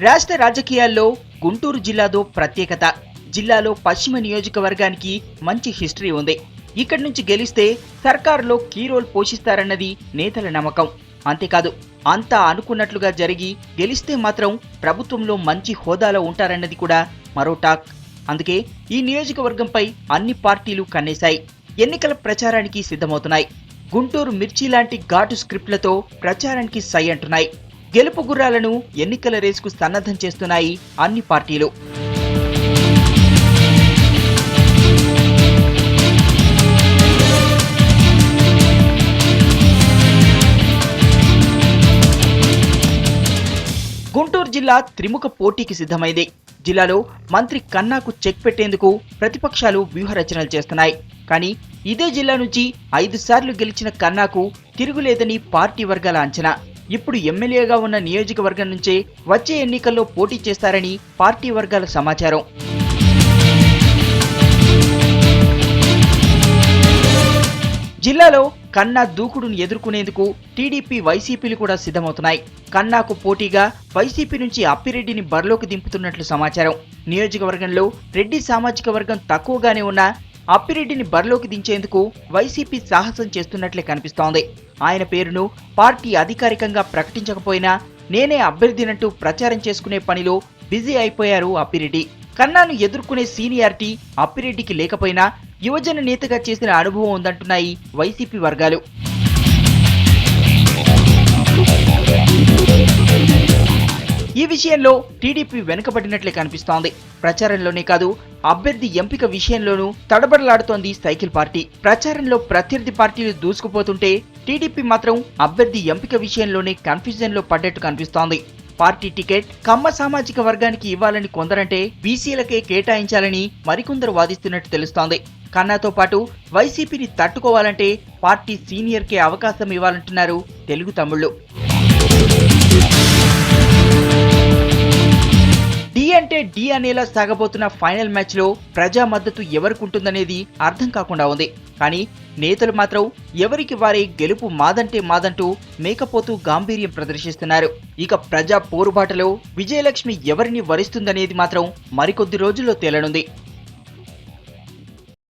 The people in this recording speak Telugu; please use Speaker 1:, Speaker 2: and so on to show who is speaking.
Speaker 1: రాష్ట్ర రాజకీయాల్లో గుంటూరు జిల్లాదో ప్రత్యేకత. జిల్లాలో పశ్చిమ నియోజకవర్గానికి మంచి హిస్టరీ ఉంది. ఇక్కడి నుంచి గెలిస్తే సర్కారులో కీ రోల్ పోషిస్తారన్నది నేతల నమ్మకం. అంతేకాదు, అంతా అనుకున్నట్లుగా జరిగి గెలిస్తే మాత్రం ప్రభుత్వంలో మంచి హోదాలో ఉంటారన్నది కూడా మరో టాక్. అందుకే ఈ నియోజకవర్గంపై అన్ని పార్టీలు కన్నేశాయి. ఎన్నికల ప్రచారానికి సిద్ధమవుతున్నాయి. గుంటూరు మిర్చి లాంటి ఘాటు స్క్రిప్ట్లతో ప్రచారానికి సై అంటున్నాయి. గెలుపు గుర్రాలను ఎన్నికల రేసుకు సన్నద్ధం చేస్తున్నాయి అన్ని పార్టీలు. గుంటూరు జిల్లా త్రిముఖ పోటీకి సిద్ధమైంది. జిల్లాలో మంత్రి కన్నాకు చెక్ పెట్టేందుకు ప్రతిపక్షాలు వ్యూహరచనలు చేస్తున్నాయి. కానీ ఇదే జిల్లా నుంచి 5 సార్లు గెలిచిన కన్నాకు తిరుగులేదని పార్టీ వర్గాల అంచనా. ఇప్పుడు ఎమ్మెల్యేగా ఉన్న నియోజకవర్గం నుంచే వచ్చే ఎన్నికల్లో పోటీ చేస్తారని పార్టీ వర్గాల సమాచారం. జిల్లాలో కన్నా దూకుడును ఎదుర్కొనేందుకు టీడీపీ, వైసీపీలు కూడా సిద్ధమవుతున్నాయి. కన్నాకు పోటీగా వైసీపీ నుంచి అప్పిరెడ్డిని బరిలోకి దింపుతున్నట్లు సమాచారం. నియోజకవర్గంలో రెడ్డి సామాజిక వర్గం తక్కువగానే ఉన్న అప్పిరెడ్డిని బరిలోకి దించేందుకు వైసీపీ సాహసం చేస్తున్నట్లే కనిపిస్తోంది. ఆయన పేరును పార్టీ అధికారికంగా ప్రకటించకపోయినా నేనే అభ్యర్థినంటూ ప్రచారం చేసుకునే పనిలో బిజీ అయిపోయారు అప్పిరెడ్డి. కన్నాను ఎదుర్కొనే సీనియారిటీ అప్పిరెడ్డికి లేకపోయినా యువజన నేతగా చేసిన అనుభవం ఉందంటున్నాయి వైసీపీ వర్గాలు. ఈ విషయంలో టీడీపీ వెనుకబడినట్లే కనిపిస్తోంది. ప్రచారంలోనే కాదు, అభ్యర్థి ఎంపిక విషయంలోనూ తడబడలాడుతోంది సైకిల్ పార్టీ. ప్రచారంలో ప్రత్యర్థి పార్టీలు దూసుకుపోతుంటే టీడీపీ మాత్రం అభ్యర్థి ఎంపిక విషయంలోనే కన్ఫ్యూజన్ లో పడ్డట్టు కనిపిస్తోంది. పార్టీ టికెట్ కమ్మ సామాజిక వర్గానికి ఇవ్వాలని కొందరంటే బీసీలకే కేటాయించాలని మరికొందరు వాదిస్తున్నట్టు తెలుస్తోంది. కన్నాతో పాటు వైసీపీని తట్టుకోవాలంటే పార్టీ సీనియర్కే అవకాశం ఇవ్వాలంటున్నారు తెలుగు తమ్ముళ్లు. డి అంటే డి అనేలా సాగబోతున్న ఫైనల్ మ్యాచ్ లో ప్రజా మద్దతు ఎవరికుంటుందనేది అర్థం కాకుండా ఉంది. కానీ నేతలు మాత్రం ఎవరికి వారే గెలుపు మాదంటే మాదంటూ మేకపోతూ గాంభీర్యం ప్రదర్శిస్తున్నారు. ఇక ప్రజా పోరుబాటలో విజయలక్ష్మి ఎవరిని వరిస్తుందనేది మాత్రం మరికొద్ది రోజుల్లో తేలనుంది.